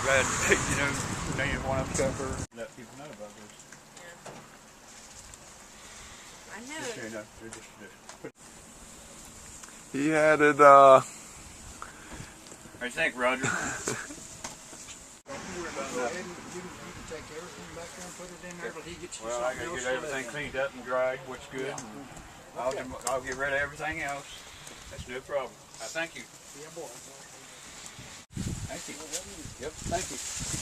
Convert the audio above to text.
glad neither one of us got hurt. Let people know about this. I know. He had it, What do you think, Roger? Don't worry about that. You can take everything back there and put it in there till he gets you Well, I something gotta else get everything cleaned up and dried, what's good. Yeah. I'll get rid of everything else. That's no problem. Thank you. Yeah, boy. Thank you. Yep, thank you.